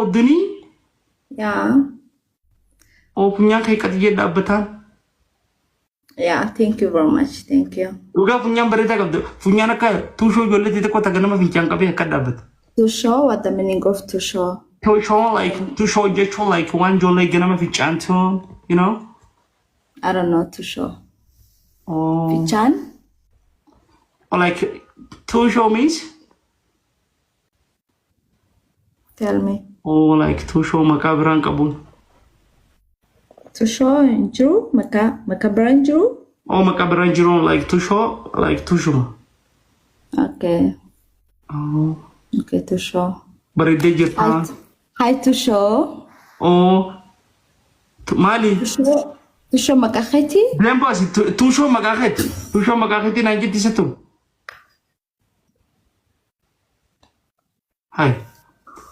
Oduni? Yeah. Oh, punya kay katiye dabbatan. Yeah, thank you very much. Thank you. Uga punya berita kabdo. Punya naka tusho jolle tite kota ganama finchan kabe kadabbat. To show what the meaning of to show. To show like to show just show like one jolle ganama finchan to, you know? I don't know to show. Oh. Fichan? Or like to show means? Tell me. Oh, like to show makabran kabun. To show in Jew? Macabran Jew? Oh, makabran jiro like to show Okay. Oh. Okay, to show. Baride jirta. Hi to show. Oh. Mali. To show makaketi? Bien basi to show makaketi. To show makaketi na ngiti setu. Hai.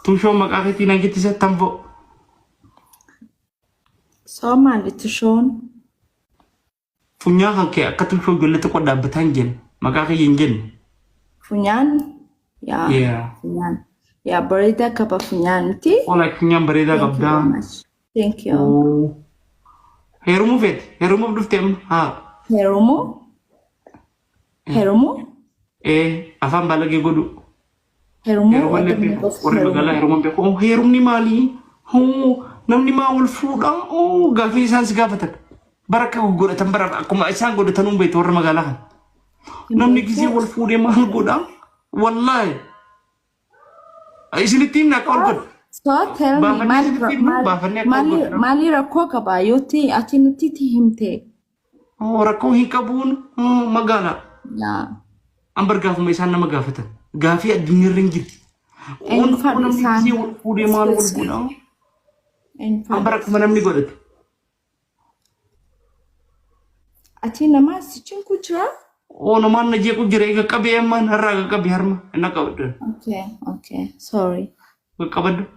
To show makaketi na ngiti setambo. So mali to show. Funya hanke akatu show jolle to koda batangin. Makake yingen. Funyan? Yeah. Yeah. Funyan. Yeah, barida kapa funyan ti? Oh, like funya barida kabda. Thank you. Oh. Herumu vet. Herumu duftem. Ha. Herumu? Herumu? Afam balage godu. Herumu? Herumu be ko herum ni mali. Oh, nam ni mawul fudang. Oh, gafi sans gafatan. Baraka godu tan baraka kuma isan godu tanum be tor magala. Nam ni gizi wal fude mal godang. Wallahi. Isini tim na kol god. So tell me, mali rakoka ba yoti atinu titi himte. Oh, rako hikabun magala. Yeah. Ambar gafu may sana magafatan. Gafi at diniringgit. In fact, gizi wal fude mal wal godang. Ambar ako manam ni godot. Atina ma sichin kuchra? Oh, naman na jiya ko gira kabi man haraga kabi harma. Nakawad. Okay. Sorry. Kabad.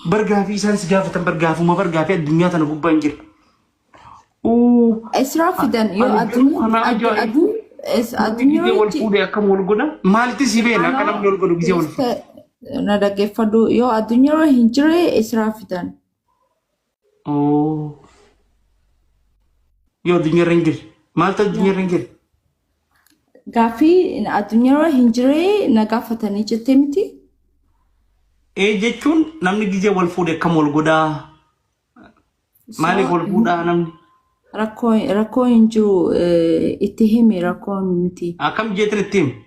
Bargafi san sigafatan bargafu ma bargafi at dunya tan bubanjir. Oh, Israfidan yo adu is gizi wal fude akam wal goda. Malti sibe na kanam wal goda gizi wal fude. Nada ke fadu yo adunya ro hinjre israfidan. Oh. Yo dunya ringgir. Malta dunya ringgir. Gafi adunya ro hinjre na gafatani jetemti. Jechun namni gizi wal fude kam wal goda. Mali wal goda namni. Rako inju itihimi rako miti. Akam jetre tim.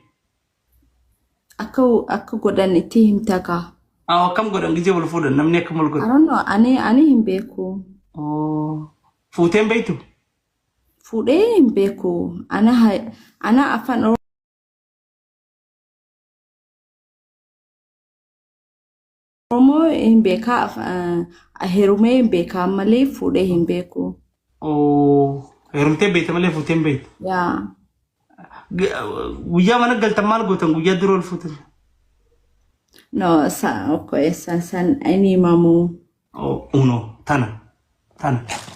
Aku godan itihim taka. Akam godan gizi wal fude namni kam wal goda. I don't know. Ani himbeku. Oh. Futem baitu. Fude himbeku. Ana afan Romo himbeka herume himbeka male fude himbeku. Oh, herumte bait male futem bait. Yeah. Guya mana galtamal gotan guya durol futem. No, okay, san any mamu. Oh, uno, tana.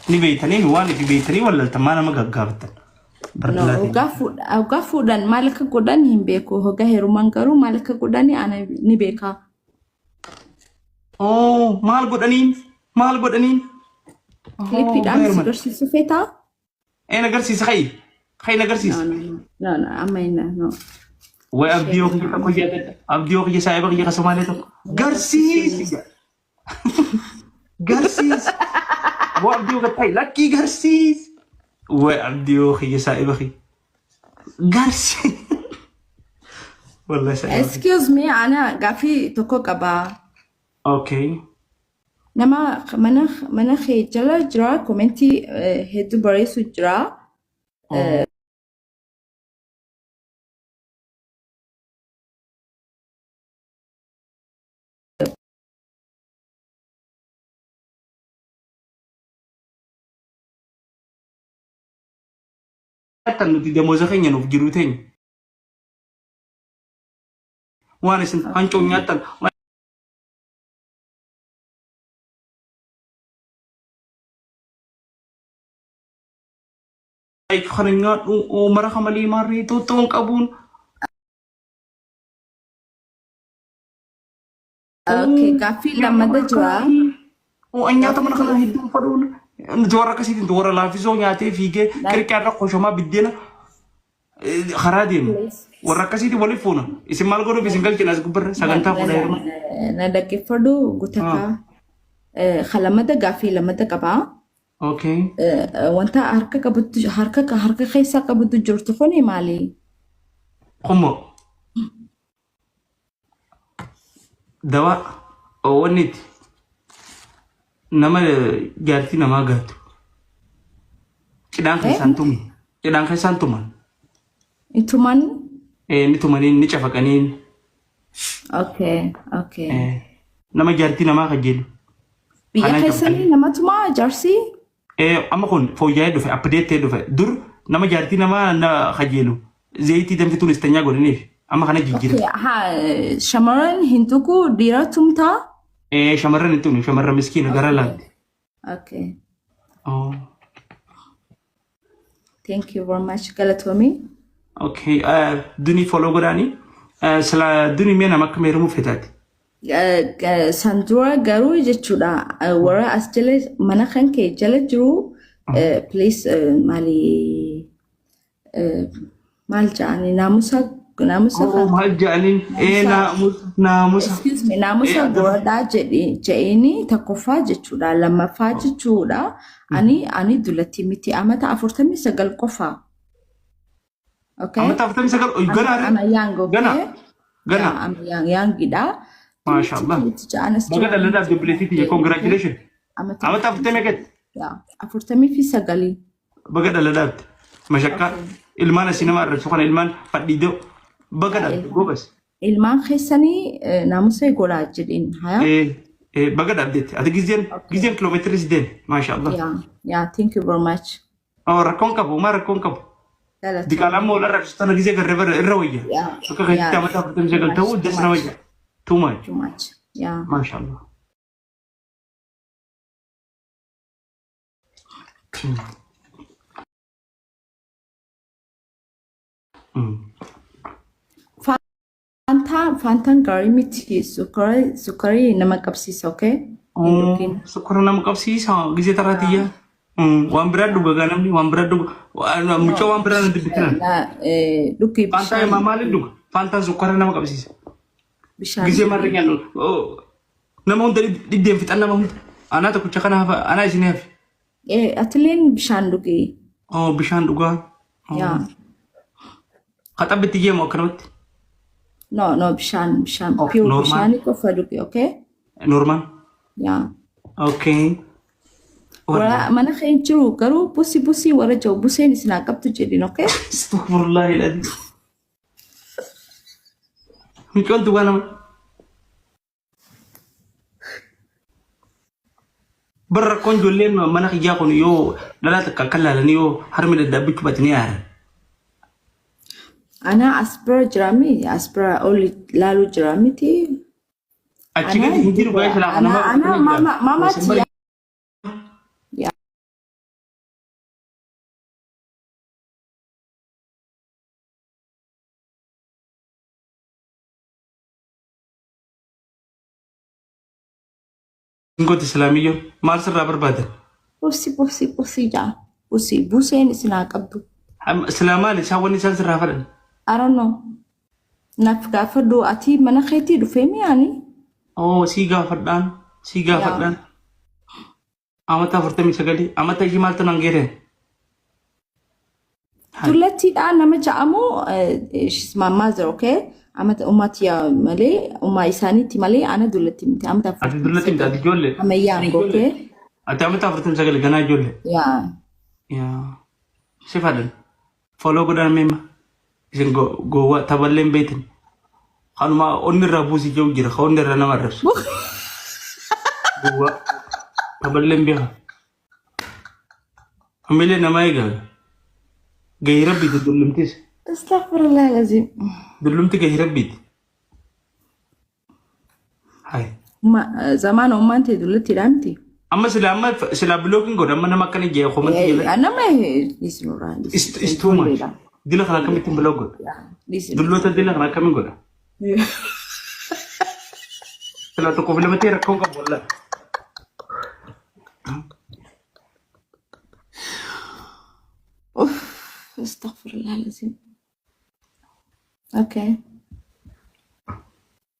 Ni baitani ni wani fi baitani wala tamana magagabtan. No, ugafu dan malaka godan himbeku hoga herumangaru malaka godani ana ni beka. Oh, mal godanin. Klipi dan sigarsisu feta? Nagarsis khay. Khay nagarsis. No, amaina, no. Wa abdiyo ko jada. Abdiyo ko sa iba kaya kasumali to. Garsis. Garsis. Wa abdiyo ka tay lucky garsis. Wa abdiyo ko sa iba kay. Garsis. Wallahi sa. Excuse me, ana gafi toko kaba. Okay. Nama mana jala jra commenti hedu bari sujra. Tan di demo zakanya no girutin. Wana sin hancho nyatan. Ay kharingat mara kamali mari tutong kabun. Okay, gaaffii lammataa jira. Nyaata mana kana hedduun fadhuun warra akkasiitiin warra laaffisoo nyaatee fiigee qirqaarra qoshomaa biddeena karaa deemu. Warra akkasiitiin waliif fuuna. Isin maal godhuuf isin galchina as gubbarra sagantaa fuudhaa yeroo. Na dhaggeeffadhu gutakaa. Lammataa gaaffii lammataa qabaa. Okay. Wanta harka keessaa qabatu jirtu kuni maali? Qomo. Dawa wanniti nama jaartii namaa gaatu. Cidhaan keessaan tumu. Cidhaan keessaan tuman. Ituman? Ni tumaniin ni cafaqaniin. Okay. Nama jaartii namaa kajeelu. Biyya keessanii nama tumaa jaarsii? Amma kun fooyya'ee dhufe apdeettee dhufe dur nama jaartii namaa na kajeelu zayitii danfituun istanyaa godhaniif amma kana jijjiira. Shamarran hin tuqu dhiira tumtaa? Shamarran hin tuqu shamarran miskiina gara laatti. Okay. Thank you very much. Galatoomii. Okay. Duni follow godhaanii sila duni mee nama akka meerumuu fetaati. Sandura garuu jechuudha warra as jala mana kan kee jala jiru please maal jedhani naamusa maal jedhaniin naamusa excuse me naamusa godhaa jedhanii tokkoffaa jechuudha lammaffaa jechuudha ani dullatti miti amata 49 qofaa. Okay. Amata 49 gana yaangidha. MashaAllah. Baga daldalaaf dubbileetiiti congratulations. Amata 40 49. Baga daldalaaf mashakkaa ilmaan asii nama arrabsu kana ilmaan fadhiidoo baga daldalaaf gobas. Ilmaan keessanii naamusa godhaa jedhin haya. Baga daldalaaf ati gizeen kiiloomeetirii sideen MashaAllah. Yeah, thank you very much. Rakkoon qabu maa rakkoon qabu. Diqaalaan moo larraa sana gizee garree irra wayya. Akka keessatti amata 49 ta'uu dasna wayya. Too much. Yeah. MashaAllah. Fantaan gaarii miti sukkarii nama qabsiisa okay? Sukkara nama qabsiisa gisee taraatiyyaa. Waan biraa dhuga namni waan biraa dhuga mucaa waan biraa na dubbitan. Fantaan maaliin dhuga? Fantaan sukkara nama qabsiisa. Gisee marri nyaannu nama hunda dhiddeen fixan nama hunda anaa tokkicha kanaaf anaa isin hafe. Atileen bishaan dhugee. Bishaan dhugaa. Haxabbitti jeemu akkanumatti. No bishaan pure bishaan qofa dhugee okay? Normal. Okay. Wala mana keen jiru garuu busi warra jiru buseen isin qabdu jedhin okay? Astaghfirullah ilaahi. Micon tu nama. Berrakon julen mana kerja kon yo dalat kakalan yo harmi dadabik batni ar. Ana aspera oli lalu jerami ti. Acikan hijir baik lah. Ana mama tia. Ingkut Islamiyyo maal sirraa barbaadan? Buseen isin qabdu. Islaamaan isaan wanni isaan sirraa fadhan? I don't know. Naaf gaafadhu ati mana keetii dhufee mi'aani? Sii gaafadhaan. Amata 49 amata ishii maaltu nan geereen? Tullattiidhaan nama ja'amu she's my mother okay? Amata ummatiya malee umma isaaniitti malee ana dullatti miti amata. Ati dullatti miti ati ijoollee. Amayyaan gootee. Ati amata 49 ganaa ijoollee. Si fadhan foloo godhan meema isin gowwaa taballeen beetin kanuma onni irraa buusii jiru jira ka onni irraa nama arrabsu. Gowwaa taballeen beeka. Amilee namaa eegaa gahii rabbiiti dullumtis. Astaghfirullah lazim. Dullumti gahii rabbiiti. Hai. Zaman ummaan ta'e dullattiidhaan miti. Amma sila blocking godha amma nama akkana jee komenti jala. Nama isnurraa. It's too much. Dila kana akkamittiin blog godha. Dulloota dila kana akkamin godha. Kalau tu kau film mati rakau kau bola. Uff, astaghfirullahalazim. Okay.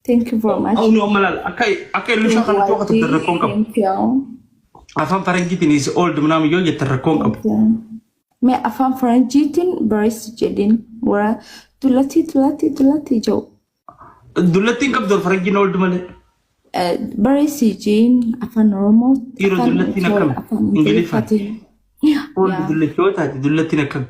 Thank you very much. Oh no malal. Akai lu siya kalau tu kau tu rakau kau. Thank you. Afan Farangitin is old menam yo je rakau kau. मैं अफाम फरंजीतिन बरिस जेदिन वरा तुलती जो Dulatin kau dor Farangin old mana? बरिस जेन अफाम normal Iro dulatin akam. English फातिन old dulatin tadi dulatin akam.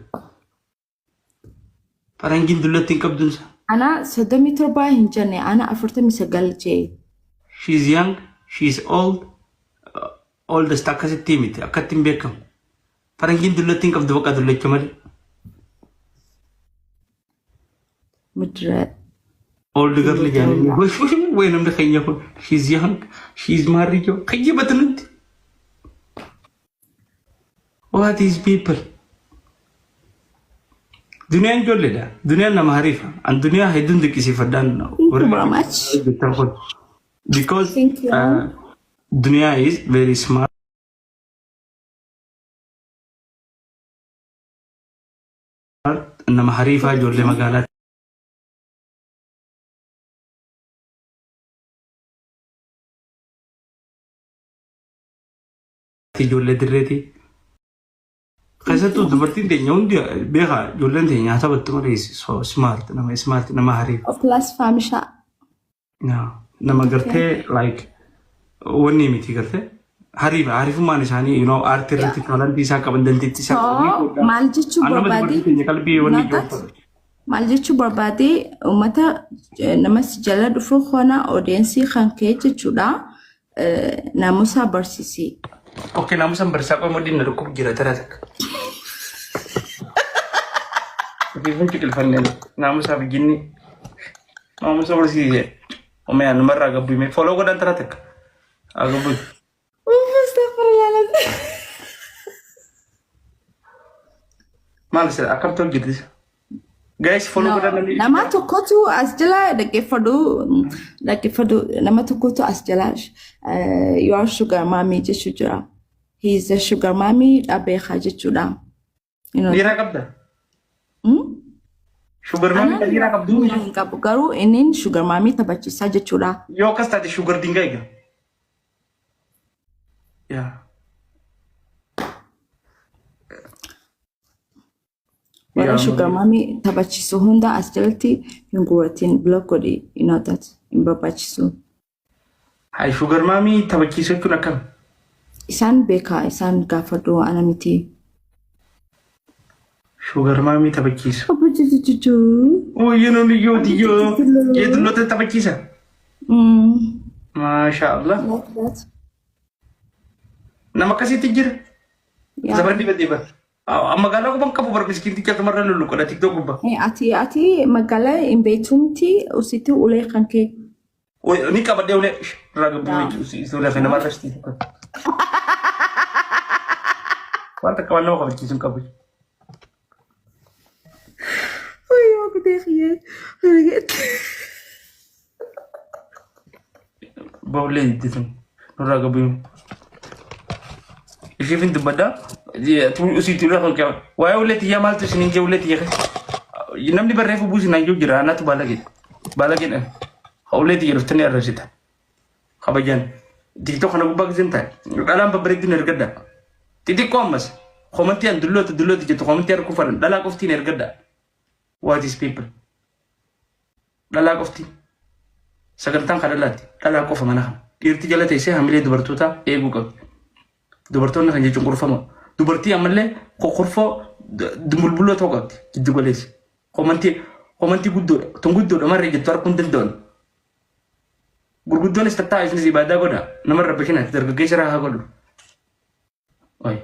Farangin dulatin kau dun. أنا صدمي تربا هنجني أنا أفرت مسجل جي She's young, she's old. All the stuck as a timid. Akatim bekam. Farangin dulatin kau dua kau dulatin kau. مدرد Old girl yani. When I'm the kanya ko. She's young, she's married yo. Kaya batanut. What is people? Dunia yang jolly dah. Dunia nama harifa. And dunia hedun de kisi fadan. Thank you very much. Because Thank you. dunia is very smart. Nama harifa jolly magalat. Ijoollee dirreeti. Keessattuu dubartiin teenya hundi beekaa ijoolleen teenya nyaata battu malee so smart nama hariif. Plus famisha. Nama gartee like wanni miti gartee hariifummaan isaanii aartii irratti taalantii isaa qaban dandeettii isaa qaban. Maal jechuu barbaadee qalbii wanni ijoo maal jechuu barbaadee uummata namas jala dhufu kana odeensii kan kee jechuudha naamusa barsiisii. Oke, naamusa barsiisaa qomoo dinna dhukkub jira taraata. Biifan ciqilfanneen naamusa bijinni naamusa barsiisee omeyaan numarraa gabbu hime foloo godhan taraata agabbu. Maal isa akkam ta'u jirtis. Guys, follow godhan nani. Nama tokkotu as jala dhaggeeffadhu nama tokkotu as jala you are sugar mommy jechuu jira. He is a sugar mommy dhabeekaa jechuudha. Dhiiraa qabda? Sugar mommy dhiiraa qabdu? Hin qabu garuu inni sugar mommy taphachiisaa jechuudha. Yoo akkas taate sugar dingaa eega. Yaa. Warra sugar mommy taphachiisu hunda as jalatti hin guuratiin block godhi you know that hin barbaachisu. Hai sugar mommy taphachiisuu jechuun akkam? Isaan beekaa isaan gaafadhu ana miti. Sugar mommy taphachiisu. Abujujujuju. Oh yeno yoo yeedulloota taphachiisa. Masha Allah. Nama akkasiitti jira. Zaban diba. Magaalaa kubang kapu barmiskin tiket marra lulu kada TikTok kubang. Ati magaalaa hin beektumti usitti ulee kan kee. Oh ni kabadde ulee raga bumi ulee kana marra sti. Wanta kawan nama kabachiisun kabu. Ayo aku teriak. Bawle ditun. Raga bumi. Ishifin dubada. Tu usitti ulee kan kaya. Waya ulee tiya mal tu sinin je ulee tiya. Namni barreeffu buusi nanjoo jira anatu balagin. Ulee tiya ruftanii arrasita. Kabajan. TikTok kana gubbaa gizinta. Dhalaan babbareeddin ergadda. Xixiqqoo ammas komantii an dulloota jettu komantii harkuu faran dhalaa qoftiin ergadda. What is people? Dhalaa qoftiin. Sagantaan kan dhalaatti dhalaa qofa mana kana. Dhiirti jala teessee hamilee dubartootaa eeguu qabdi. Dubartoonni kan jechuun qorfama. Dubartii ammallee qoqqorfoo bulbuloo ta'uu qabdi jiddu galeessi. Komantii guddoodha. Tun guddoodha marree jettu harkuun danda'an. Gurguddoonis tattaa'aa isinis ibaadaa godha. Namarra bashina dargaggeessa haa godhu. Oi.